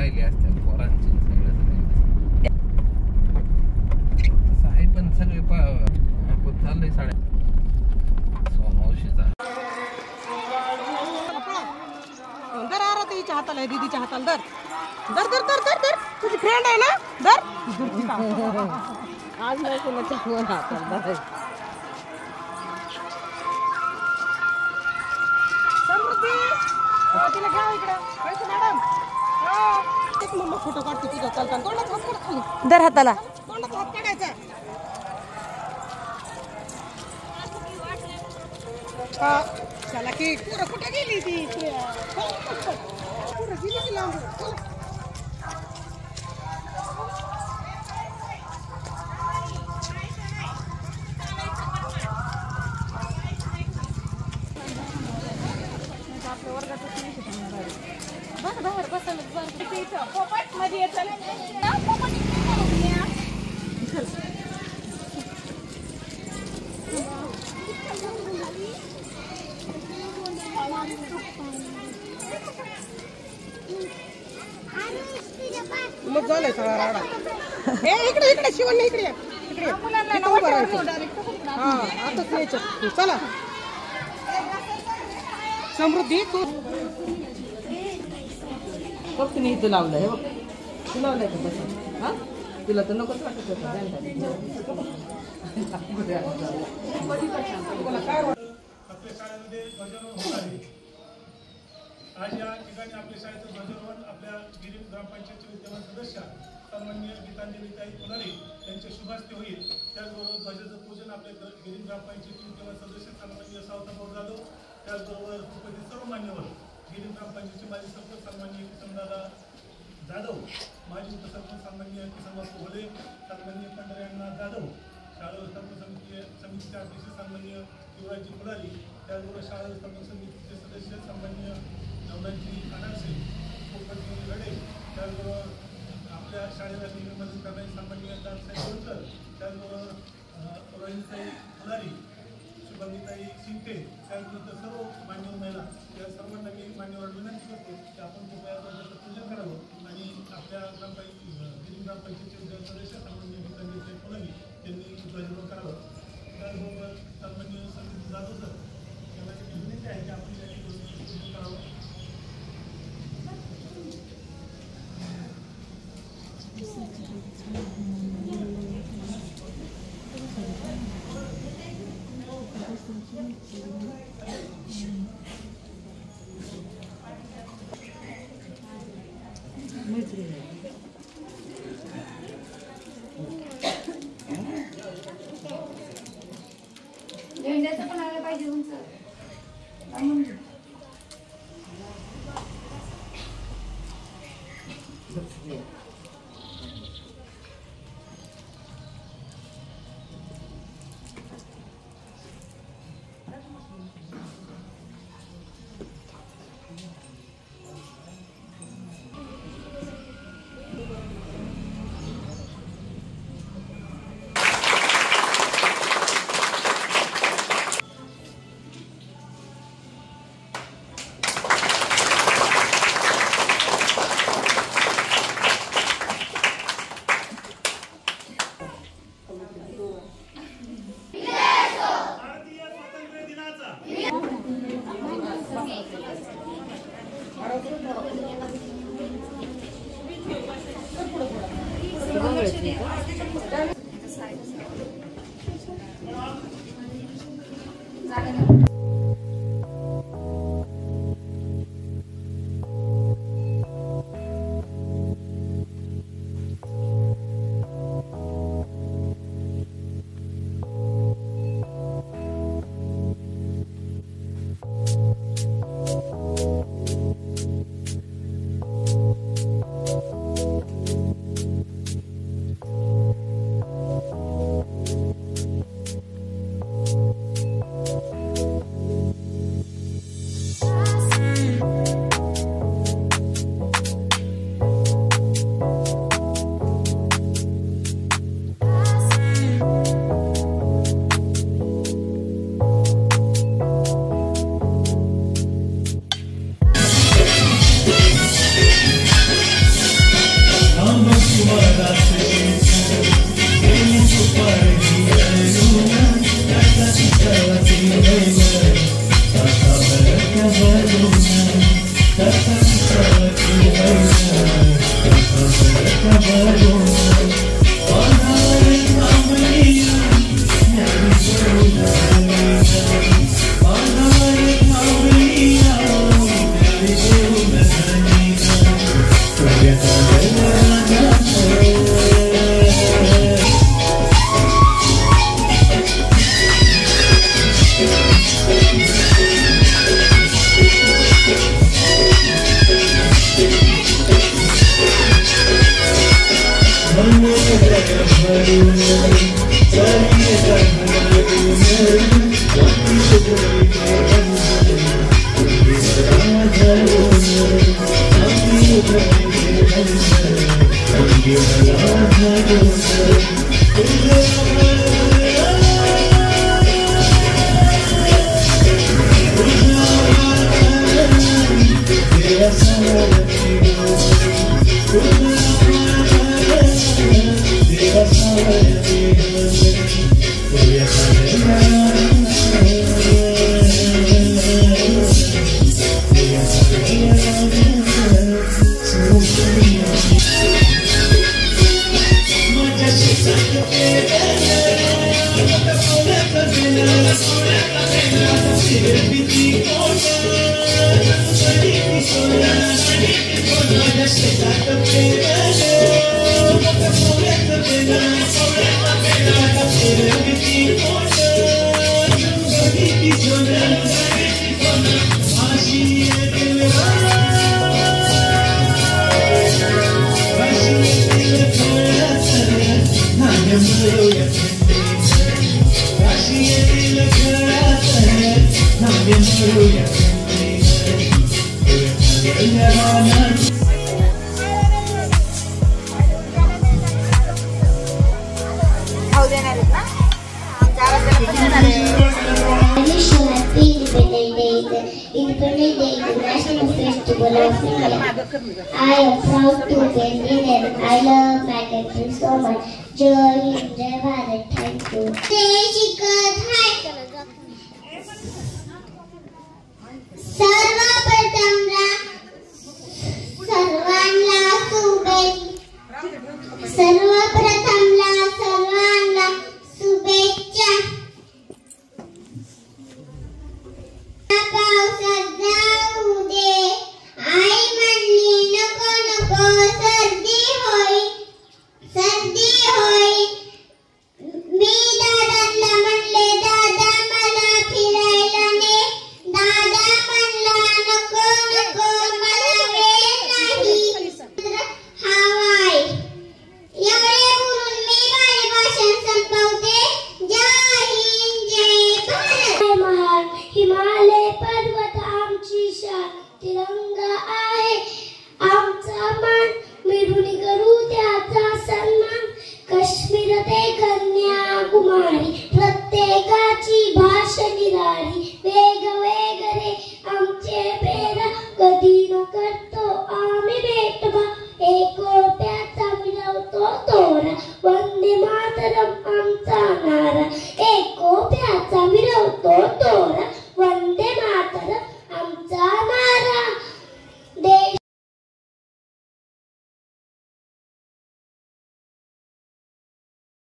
राहिली असतील पोरांची सगळं तसं आहे पण सगळे चाललंय साड्या सोमावशीचा दर आरतीच्या हाताला आहे दीदीच्या हाताला दर दर दर दर दर दर तुझी फ्रेंड आहे ना दर आज नाही कोणाच्या फोन हाताला दर समृद्धी तिला घ्या इकडं पैसे मॅडम एक मम्मा फोटो काढते तुझा चालताना तोंडात हात काढ खाली दर हाताला तोंडात हात काढायचा हा चला की पुरं कुठे गेली ती पुरं गेली की लांब आपल्या वर्गात बाहेर बसायला पोपट मध्ये येतं मग झालंय सगळा राडा हे इकडे इकडे शिवण इकडे इकडे हा आताच न्यायचं चला समृद्धी तू फक्त मी इथं लावलंय बघ तू लावलंय का तसं हा तुला तर नकोच वाटत होतं आज या ठिकाणी आपल्या शाळेचं ध्वजारोहण आपल्या गिरीश ग्रामपंचायतचे विद्यमान सदस्य सन्माननीय गीतांजलीताई पुनारे यांच्या शुभास्ते होईल. त्याचबरोबर ध्वजाचं पूजन आपल्या गिरीश ग्रामपंचायतचे विद्यमान सदस्य सन्माननीय सावताभाऊ जाधव, त्याचबरोबर उपस्थित सर्व मान्यवर गिरीश ग्रामपंचायतचे माजी सरपंच सन्माननीय किसनदादा जाधव, माजी उपसरपंच सन्माननीय किसनबापू होले, सन्माननीय पंढऱ्यांना जाधव, शाळा व्यवस्थापन समितीचे अध्यक्ष सन्माननीय युवराजजी पुढारी, त्याचबरोबर शाळा व्यवस्थापन समितीचे सदस्य सन्माननीय नवनाथजी अनारसे, पोपटजी लढे, त्याचबरोबर आपल्या शाळेला नेहमी मदत करणारे सन्माननीय दादासाहेब गोलकर, त्याचबरोबर रोहिणीताई पुढारी, शुभंगीताई शिंदे, त्याचबरोबर सर्व मान्यवर महिला या सर्वांना मी मान्यवर विनंती करतो की आपण कृपया ध्वजाचं पूजन करावं आणि आपल्या गिरीश ग्रामपंचायतचे सदस्य सन्माननीय गीतांजलीताई पुनारे यांनी ध्वजारोहण करावं. त्याचबरोबर सन्माननीय संदीप जाधव सर यांना विनंती आहे की आपण त्यांनी पूजन करावं. झेंड्याचं पण आलं पाहिजे उंच Independence Day is the national festival of India. I am proud to be Indian. I love my country so much. Jai Hind, Jai Bharat. Thank you. सर्वांना शुभेच्छा. पावसात जाऊ दे आई म्हणली नको नको सर्दी होई मी दादांना म्हणले दादा मला फिरायला ने दादा म्हणला नको नको मला वेळ नाही हवाय. एवढे बोलून मी माझे भाषण संपवते. जय हिंद जय भारत. महान हिमालय पर्वत आमची शान तिरंगा आहे आमचा मान मिळून करू त्याचा सन्मान. काश्मीर ते कन्याकुमारी प्रत्येकाची भाषा निराळी वेग रे आमचे पेरा कधी न करतो आम्ही भेटवा एकोप्याचा मिळवतो तोरा. वंदे मातरम आमचा नारा एकोप्याचा मिळवतो तोरा. वंदे मातरम आमचा नारा. देश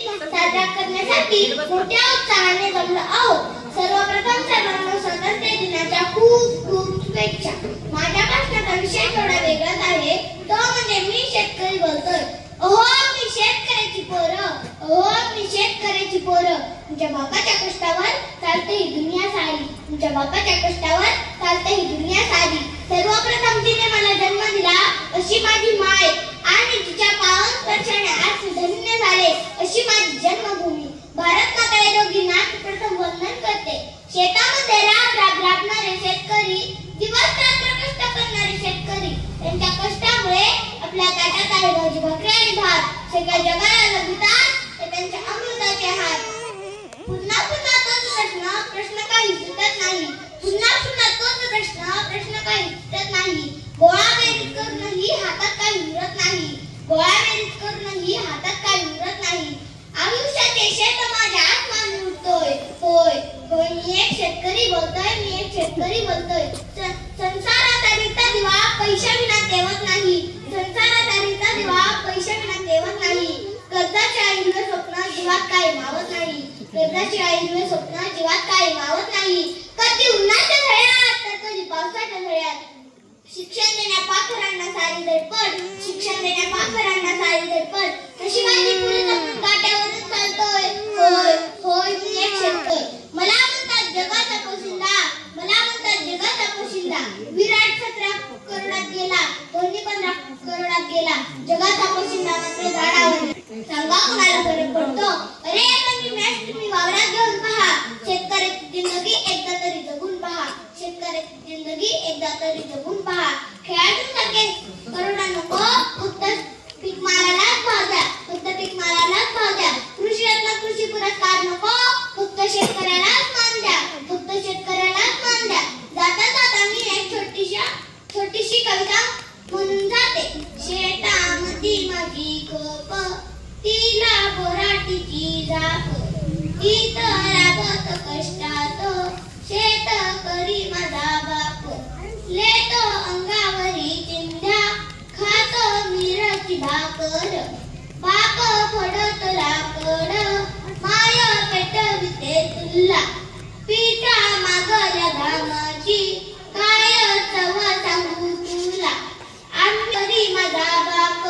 साजरा करण्यासाठी मोठ्या उत्साहाने जमलो आहोत. सर्वप्रथम सर्वांना स्वातंत्र्य दिनाच्या खूप खूप शुभेच्छा. माझ्या भाषणाचा विषय थोडा वेगळाच आहे. तो म्हणजे मी शेतकरी बोलतोय. अहो मी शेतकऱ्याची पोरं तुमच्या बापाच्या कष्टावर चालते ही दुनिया सारी. तुमच्या बापाच्या कष्टावर चालते ही दुनिया सारी. सर्वप्रथम जिने मला जन्म दिला अशी माझी माय आणि तिच्या पावन स्पर्शाने आज धन्य झाले अशी माझी जन्मभूमी. भारत माता या दोघींना प्रथम वंदन करते. शेतामध्ये राबणारे शेतकरी दिवस रात्र कष्ट करणारे शेतकरी त्यांच्या कष्टामुळे आपल्या ताटात आहे भाजी भाकरी आणि भात. सगळ्या जगाला लभितात ते त्यांच्या अमृताचे हात. पुन्हा पुन्हा तोच प्रश्न काही सुटत नाही. पुन्हा पुन्हा तोच प्रश्न काही सुटत नाही. गोळा बेरीज करूनही हातात काही उरत नाही. आयुष्याचे शेत माझ्या आत्मा लुटतोय. होय मी एक शेतकरी बोलतोय. जीवात काही मावत नाही. कर्जाशिवाय हिरवे स्वप्न जीवात काही मावत नाही. कधी उन्हाच्या झळ्यात तर कधी पावसाच्या झळ्यात. शिक्षण देण्या पाखरांना सारी धडपड, शिक्षण देण्या पाखरांना सारी धडपड. नशिबाची फुलं जपून काट्यावरच चालतोय. होय होय मी एक शेतकरी. मला म्हणतात जगाचा पोशिंदा, मला म्हणतात जगाचा पोशिंदा. विराट 17 करोडात गेला, धोनी 15 करोडात गेला. जगाचा पोशिंदा मात्र झाडावर. सांगा कोणाला फरक पडतो? अरे पण मी मॅच तुम्ही वावरात घेऊन पहा. शेतकऱ्याची जिंदगी एकदा तरी जगून पहा. शेतकऱ्याची जिंदगी एकदा तरी जगून पहा. खेळाडूंसारखे करोडा नको, फक्त पीक मालालाच भाव द्या, फक्त पीक मालालाच भाव द्या. कृषी रत्न कृषी पुरस्कार नको, फक्त शेतकऱ्यालाच मान द्या, फक्त शेतकऱ्यालाच मान द्या. जाता जाता मी एक छोटीशी कविता म्हणून जाते. शेतामध्ये माझी खोप, तिला बोराटीची झाप, ती तर राबत कष्टात, शेतकरी माझा बाप. लेतो अंगावरी चिंध्या, खातो मिरची भाकर, बाप फोडत लाकड, माय पेटविते तुला. पिठा मागल्या घामाची, काय चव सांगू तुला. आम्ही माझा बाप,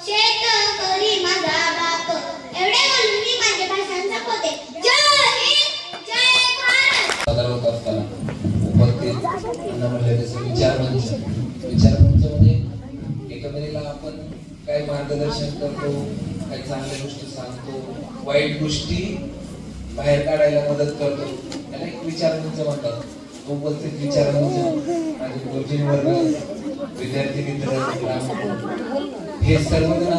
शेतकरी माझा बाप. एवढे बोलून मी माझे भाषण संपवते. जय हिंद, जय भारत. होत असताना उपस्थित विचारमंच म्हणजे एकंदरीला आपण काही मार्गदर्शन करतो, काही चांगल्या गोष्टी सांगतो, वाईट गोष्टी बाहेर काढायला मदत करतो, त्याला एक विचारमंच म्हणतात. उपस्थित विचारमंच माझे गुरुजी वर्ग, विद्यार्थी मित्र, हे सर्वजण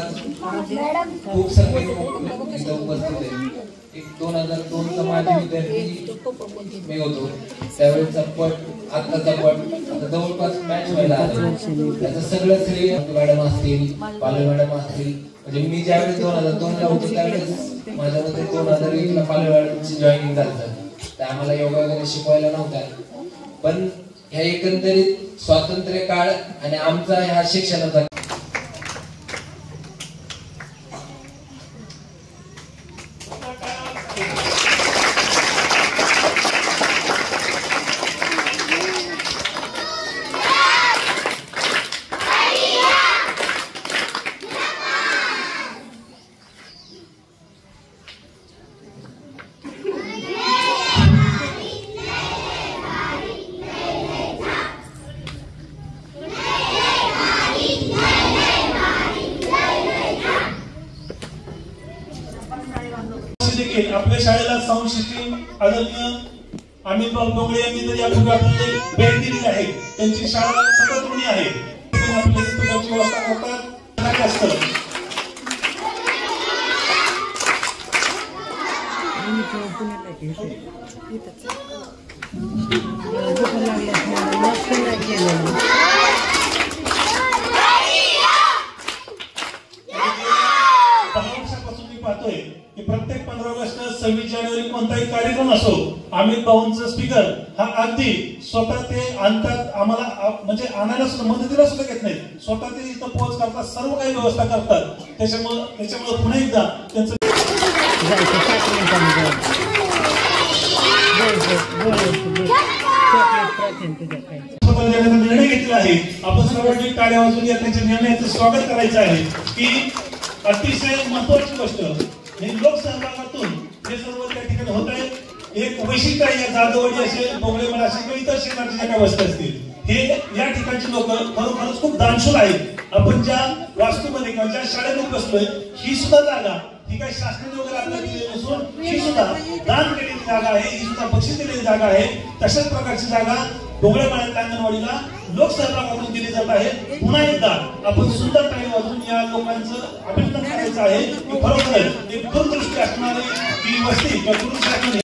खूप सर्व इथं उपस्थित आहे. एक 2002 चा माझे विद्यार्थी मी होतो त्यावेळेचा पट, आत्ताचा पट, आता जवळपास मॅच व्हायला आला. त्याचं सगळं श्रेय मॅडम असतील, पालवे मॅडम असतील. म्हणजे मी ज्यावेळेस 2002 ला होतो त्यावेळेस माझ्या मते 2001 ला पालवे मॅडमची जॉईनिंग झालं. त्या आम्हाला योगा वगैरे शिकवायला नव्हता, पण ह्या एकंदरीत स्वातंत्र्य काळ आणि आमचा ह्या शिक्षणाचा आपल्या शाळेला साऊंड सिस्टीम आदरणीय अमित भाऊ डोंगरे यांनी तर यापूर्वी आपल्याला भेट दिली आहे. त्यांची शाळा सतत ऋणी आहे. आपल्या पुस्तकाची व्यवस्था करतात असतं. पाहतोय की प्रत्येक 15 ऑगस्ट 26 जानेवारी कोणताही कार्यक्रम असो, अमित भाऊंचं स्पीकर हा अगदी स्वतः ते आणतात. आम्हाला म्हणजे आणायला सुद्धा मदतीला सुद्धा घेत नाही, स्वतः ते इथं पोहोच करतात, सर्व काही व्यवस्था करतात. त्याच्यामुळे पुन्हा एकदा त्यांचं निर्णय घेतला आहे. आपण सर्वांनी टाळ्या वाजवून त्यांच्या निर्णयाचं स्वागत करायचं आहे. की अतिशय महत्वाची गोष्ट हे लोकसहभागातून हे सर्व त्या ठिकाणी होत आहे. एक वैशिष्ट्य आहे या जाधववाडी असेल, बोंगळे मला असेल किंवा इतर शेजारच्या ज्या काही वस्ती असतील, हे या ठिकाणची लोक खरोखरच खूप दानशूर आहेत. आपण ज्या वास्तूमध्ये किंवा ज्या शाळेमध्ये बसलोय ही सुद्धा जागा ही काही शासनाने वगैरे आपल्याला दिलेली नसून ही सुद्धा दान केलेली जागा आहे, ही सुद्धा बक्षीस दिलेली जागा आहे. तशाच प्रकारची जागा डोंगरेपाड्यातल्या अंगणवाडीला लोकसहभागातून दिली जात आहे. पुन्हा एकदा आपण सुंदर टाळी वाजवून या लोकांचं अभिनंदन करायचं आहे की खरोखरच एक दूरदृष्टी असणारी ही वस्ती किंवा दूरदृष्टी